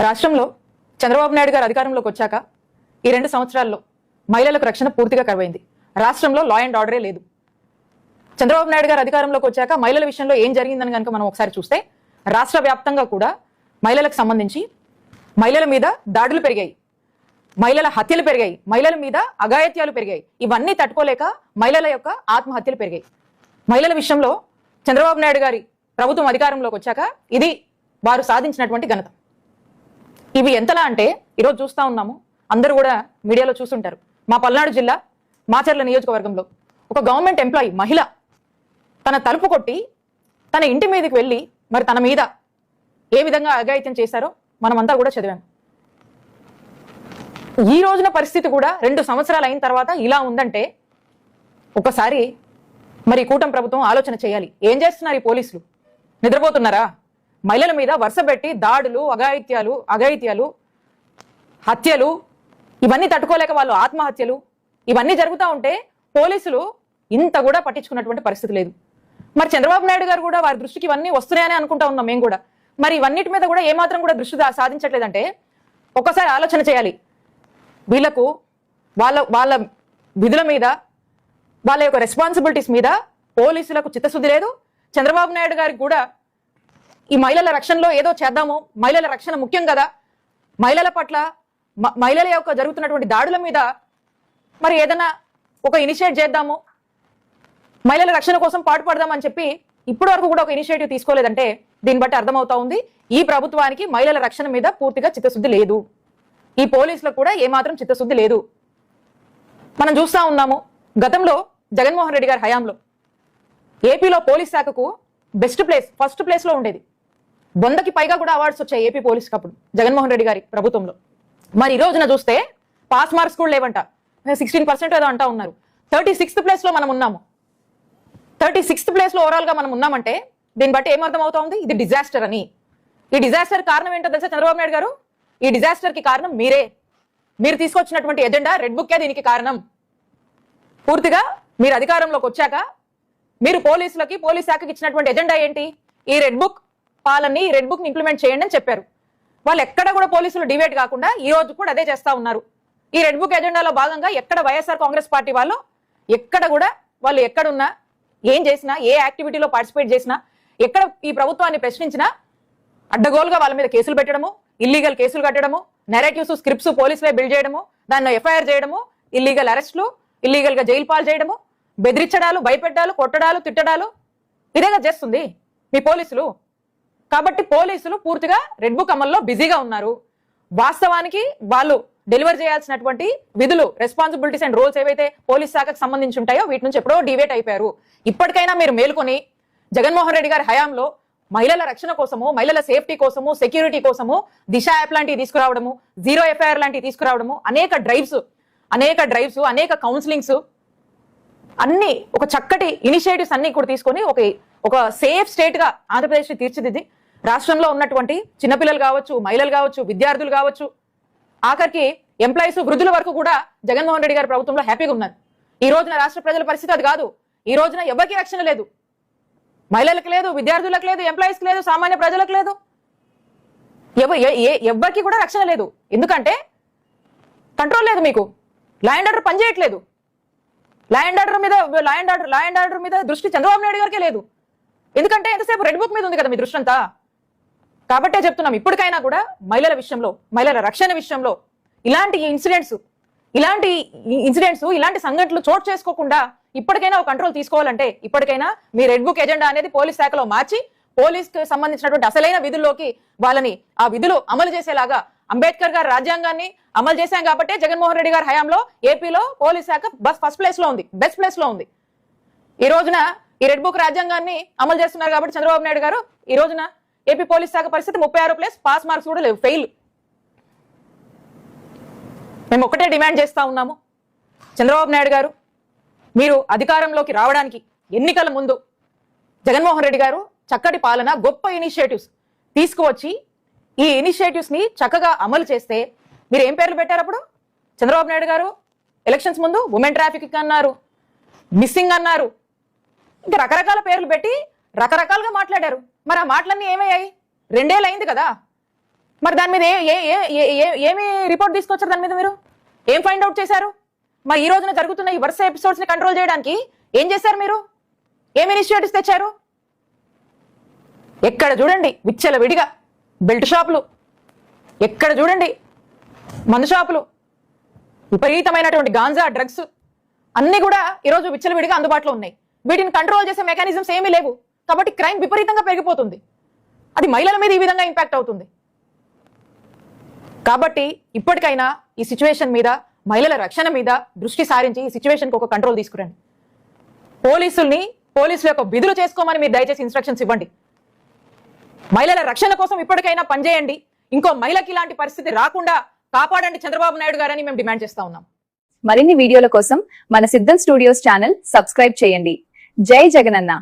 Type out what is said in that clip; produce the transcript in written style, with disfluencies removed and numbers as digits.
రాష్ట్రంలో చంద్రబాబు నాయుడు గారు అధికారంలోకి వచ్చాక ఈ 2 సంవత్సరాల్లో మహిళలకు రక్షణ పూర్తిగా కరువైంది. రాష్ట్రంలో లా అండ్ ఆర్డరే లేదు. చంద్రబాబు నాయుడు గారు అధికారంలోకి వచ్చాక మహిళల విషయంలో ఏం జరిగిందని కనుక మనం ఒకసారి చూస్తే రాష్ట్ర వ్యాప్తంగా కూడా మహిళలకు సంబంధించి మహిళల మీద దాడులు పెరిగాయి, మహిళల హత్యలు పెరిగాయి, మహిళల మీద అఘాయిత్యాలు పెరిగాయి. ఇవన్నీ తట్టుకోలేక మహిళల యొక్క ఆత్మహత్యలు పెరిగాయి. మహిళల విషయంలో చంద్రబాబు నాయుడు గారి ప్రభుత్వం అధికారంలోకి వచ్చాక ఇది వారు సాధించినటువంటి ఘనత. ఇవి ఎంతలా అంటే ఈరోజు చూస్తా ఉన్నాము, అందరూ కూడా మీడియాలో చూస్తుంటారు. మా పల్నాడు జిల్లా మాచర్ల నియోజకవర్గంలో ఒక గవర్నమెంట్ ఎంప్లాయీ మహిళ తన తలుపు కొట్టి తన ఇంటి మీదకి వెళ్ళి మరి తన మీద ఏ విధంగా అఘాయిత్యం చేశారో మనమంతా కూడా చదివాం. ఈ రోజున పరిస్థితి కూడా 2 సంవత్సరాలు అయిన తర్వాత ఇలా ఉందంటే ఒకసారి మరి కూటమి ప్రభుత్వం ఆలోచన చేయాలి. ఏం చేస్తున్నారు ఈ పోలీసులు? నిద్రపోతున్నారా? మహిళల మీద వరుస పెట్టి దాడులు, అఘాయిత్యాలు, హత్యలు ఇవన్నీ తట్టుకోలేక వాళ్ళు ఆత్మహత్యలు ఇవన్నీ జరుగుతూ ఉంటే పోలీసులు ఇంత కూడా పట్టించుకున్నటువంటి పరిస్థితి లేదు. మరి చంద్రబాబు నాయుడు గారు కూడా వారి దృష్టికి ఇవన్నీ వస్తున్నాయని అనుకుంటా ఉన్నాం మేము కూడా. మరి ఇవన్నిటి మీద కూడా ఏమాత్రం కూడా దృష్టి సాధించట్లేదంటే ఒక్కసారి ఆలోచన చేయాలి. వీళ్లకు వాళ్ళ విధుల మీద, వాళ్ళ యొక్క రెస్పాన్సిబిలిటీస్ మీద పోలీసులకు చిత్తశుద్ధి లేదు. చంద్రబాబు నాయుడు గారికి కూడా ఈ మహిళల రక్షణలో ఏదో చేద్దాము, మహిళల రక్షణ ముఖ్యం కదా, మహిళల పట్ల మహిళల యొక్క జరుగుతున్నటువంటి దాడుల మీద మరి ఏదైనా ఒక ఇనిషియేట్ చేద్దాము, మహిళల రక్షణ కోసం పాటుపడదామని చెప్పి ఇప్పటి వరకు కూడా ఒక ఇనిషియేటివ్ తీసుకోలేదంటే దీన్ని బట్టి అర్థమవుతా ఉంది ఈ ప్రభుత్వానికి మహిళల రక్షణ మీద పూర్తిగా చిత్తశుద్ధి లేదు. ఈ పోలీసులకు కూడా ఏమాత్రం చిత్తశుద్ధి లేదు. మనం చూస్తా ఉన్నాము, గతంలో జగన్మోహన్ రెడ్డి గారి హయాంలో ఏపీలో పోలీస్ శాఖకు ఫస్ట్ ప్లేస్ లో ఉండేది. 100కి పైగా కూడా అవార్డ్స్ వచ్చాయి ఏపీ పోలీస్ అప్పుడు జగన్మోహన్ రెడ్డి గారి ప్రభుత్వంలో. మరి ఈ రోజున చూస్తే పాస్ మార్క్స్ కూడా లేవంట, 16% ఏదో అంటా ఉన్నారు. 36th ప్లేస్ లో మనం ఉన్నాము. 36th ప్లేస్ లో ఓవరాల్ గా మనం ఉన్నామంటే దీన్ని బట్టి ఏమర్థం అవుతా ఉంది? ఇది డిజాస్టర్ అని. ఈ డిజాస్టర్ కారణం ఏంటో తెలుసా చంద్రబాబు నాయుడు గారు? ఈ డిజాస్టర్ కి కారణం మీరు తీసుకొచ్చినటువంటి ఎజెండా రెడ్ బుక్కే దీనికి కారణం. పూర్తిగా మీరు అధికారంలోకి వచ్చాక మీరు పోలీస్ శాఖకి ఇచ్చినటువంటి ఎజెండా ఏంటి? ఈ రెడ్ బుక్ పాలనని, ఈ రెడ్ బుక్ ని ఇంప్లిమెంట్ చేయండి అని చెప్పారు. వాళ్ళు ఎక్కడ కూడా పోలీసులు డివేట్ కాకుండా ఈ రోజు కూడా అదే చేస్తా ఉన్నారు. ఈ రెడ్ బుక్ ఎజెండాలో భాగంగా ఎక్కడ వైఎస్ఆర్ కాంగ్రెస్ పార్టీ వాళ్ళు ఎక్కడున్నా, ఏం చేసినా, ఏ యాక్టివిటీలో పార్టిసిపేట్ చేసినా, ఎక్కడ ఈ ప్రభుత్వాన్ని ప్రశ్నించినా అడ్డగోలుగా వాళ్ళ మీద కేసులు పెట్టడము, ఇల్లీగల్ కేసులు కట్టడము, నెరేటివ్స్, స్క్రిప్ట్స్ పోలీసులే బిల్డ్ చేయడము, దాన్ని ఎఫ్ఐఆర్ చేయడము, ఇల్లీగల్ అరెస్టులు, ఇల్లీగల్ గా జైలు పాలు చేయడము, బెదిరించడాలు, భయపెట్టాలు, కొట్టడాలు, తిట్టడాలు ఇదేగా చేస్తుంది మీ పోలీసులు. కాబట్టి పోలీసులు పూర్తిగా రెడ్ బుక్ అమల్లో బిజీగా ఉన్నారు. వాస్తవానికి వాళ్ళు డెలివర్ చేయాల్సినటువంటి విధులు, రెస్పాన్సిబిలిటీస్ అండ్ రోల్స్ ఏవైతే పోలీస్ శాఖకు సంబంధించి ఉంటాయో వీటి నుంచి ఎప్పుడో డివేట్ అయిపోయారు. ఇప్పటికైనా మీరు మేలుకొని జగన్మోహన్ రెడ్డి గారి హయాంలో మహిళల రక్షణ కోసము, మహిళల సేఫ్టీ కోసము, సెక్యూరిటీ కోసము దిశ యాప్ లాంటివి తీసుకురావడము, జీరో ఎఫ్ఐఆర్ లాంటివి తీసుకురావడము, అనేక డ్రైవ్స్, అనేక కౌన్సిలింగ్స్, అన్ని ఒక చక్కటి ఇనిషియేటివ్స్ అన్ని కూడా తీసుకొని ఒక సేఫ్ స్టేట్ గా ఆంధ్రప్రదేశ్ ని తీర్చిదిద్ది రాష్ట్రంలో ఉన్నటువంటి చిన్నపిల్లలు కావచ్చు, మహిళలు కావచ్చు, విద్యార్థులు కావచ్చు, ఆఖరికి ఎంప్లాయీస్, వృద్ధుల వరకు కూడా జగన్మోహన్ రెడ్డి గారి ప్రభుత్వంలో హ్యాపీగా ఉన్నారు. ఈ రోజున రాష్ట్ర ప్రజల పరిస్థితి అది కాదు. ఈ రోజున ఎవరికి రక్షణ లేదు, మహిళలకు లేదు, విద్యార్థులకు లేదు, ఎంప్లాయీస్కి లేదు, సామాన్య ప్రజలకు లేదు, ఎవరికి కూడా రక్షణ లేదు. ఎందుకంటే కంట్రోల్ లేదు, మీకు లా అండ్ ఆర్డర్ పనిచేయట్లేదు. లా అండ్ ఆర్డర్ మీద దృష్టి చంద్రబాబు నాయుడు గారికే లేదు. ఎందుకంటే ఎంతసేపు రెడ్ బుక్ మీద ఉంది కదా మీ దృష్టి అంతా. కాబట్టే చెప్తున్నాం, ఇప్పటికైనా కూడా మహిళల విషయంలో, మహిళల రక్షణ విషయంలో ఇలాంటి ఇన్సిడెంట్స్, ఇలాంటి సంఘటనలు చోటు చేసుకోకుండా ఇప్పటికైనా ఒక కంట్రోల్ తీసుకోవాలంటే ఇప్పటికైనా మీ రెడ్ బుక్ ఎజెండా అనేది పోలీస్ శాఖలో మార్చి పోలీస్ కి సంబంధించినటువంటి అసలైన విధుల్లోకి వాళ్ళని ఆ విధులు అమలు చేసేలాగా, అంబేద్కర్ గారి రాజ్యాంగాన్ని అమలు చేశాం కాబట్టి జగన్మోహన్ రెడ్డి గారి హయాంలో ఏపీలో పోలీస్ శాఖ బెస్ట్ ప్లేస్ లో ఉంది. ఈ రోజున ఈ రెడ్ బుక్ రాజ్యాంగాన్ని అమలు చేస్తున్నారు కాబట్టి చంద్రబాబు నాయుడు గారు ఈ రోజున ఏపీ పోలీస్ శాఖ పరిస్థితి 36 ప్లేస్, పాస్ మార్క్స్ కూడా లేవు, ఫెయిల్. మేము ఒకటే డిమాండ్ చేస్తా ఉన్నాము, చంద్రబాబు నాయుడు గారు మీరు అధికారంలోకి రావడానికి ఎన్నికల ముందు జగన్మోహన్ రెడ్డి గారు చక్కటి పాలన, గొప్ప ఇనిషియేటివ్స్ తీసుకువచ్చి ఈ ఇనిషియేటివ్స్ ని చక్కగా అమలు చేస్తే, మీరు ఏం పేర్లు పెట్టారు అప్పుడు? చంద్రబాబు నాయుడు గారు ఎలక్షన్స్ ముందు ఉమెన్ ట్రాఫికింగ్ అన్నారు, మిస్సింగ్ అన్నారు, ఇంకా రకరకాల పేర్లు పెట్టి రకరకాలుగా మాట్లాడారు. మరి ఆ మాటలన్నీ ఏమయ్యాయి? 2 ఏళ్ళు అయింది కదా. మరి దాని మీద ఏమి రిపోర్ట్ తీసుకొచ్చారు? దాని మీద మీరు ఏం ఫైండ్ అవుట్ చేశారు? మరి ఈ రోజున జరుగుతున్న ఈ వరుస ఎపిసోడ్స్ ని కంట్రోల్ చేయడానికి ఏం చేశారు? మీరు ఏం ఇనిషియేటివ్స్ తెచ్చారు? ఎక్కడ చూడండి విచ్చల విడిగా బెల్ట్ షాపులు, ఎక్కడ చూడండి మందు షాపులు, విపరీతమైనటువంటి గాంజా, డ్రగ్స్ అన్ని కూడా ఈరోజు విచ్చలవిడిగా అందుబాటులో ఉన్నాయి. వీటిని కంట్రోల్ చేసే మెకానిజమ్స్ ఏమీ లేవు. కాబట్టి క్రైమ్ విపరీతంగా పెరిగిపోతుంది. అది మహిళల మీద ఈ విధంగా ఇంపాక్ట్ అవుతుంది. కాబట్టి ఇప్పటికైనా ఈ సిచ్యువేషన్ మీద, మహిళల రక్షణ మీద దృష్టి సారించి ఈ సిచ్యువేషన్కి ఒక కంట్రోల్ తీసుకురండి. పోలీసుల యొక్క విధులు చేసుకోమని మీరు దయచేసి ఇన్స్ట్రక్షన్స్ ఇవ్వండి. మహిళల రక్షణ కోసం ఇప్పటికైనా పనిచేయండి. ఇంకో మహిళకి ఇలాంటి పరిస్థితి రాకుండా కాపాడండి చంద్రబాబు నాయుడు గారని మేము డిమాండ్ చేస్తా ఉన్నాం. మరిన్ని వీడియోల కోసం మన సిద్ధం స్టూడియోస్ ఛానల్ సబ్స్క్రైబ్ చేయండి. జై జగనన్న.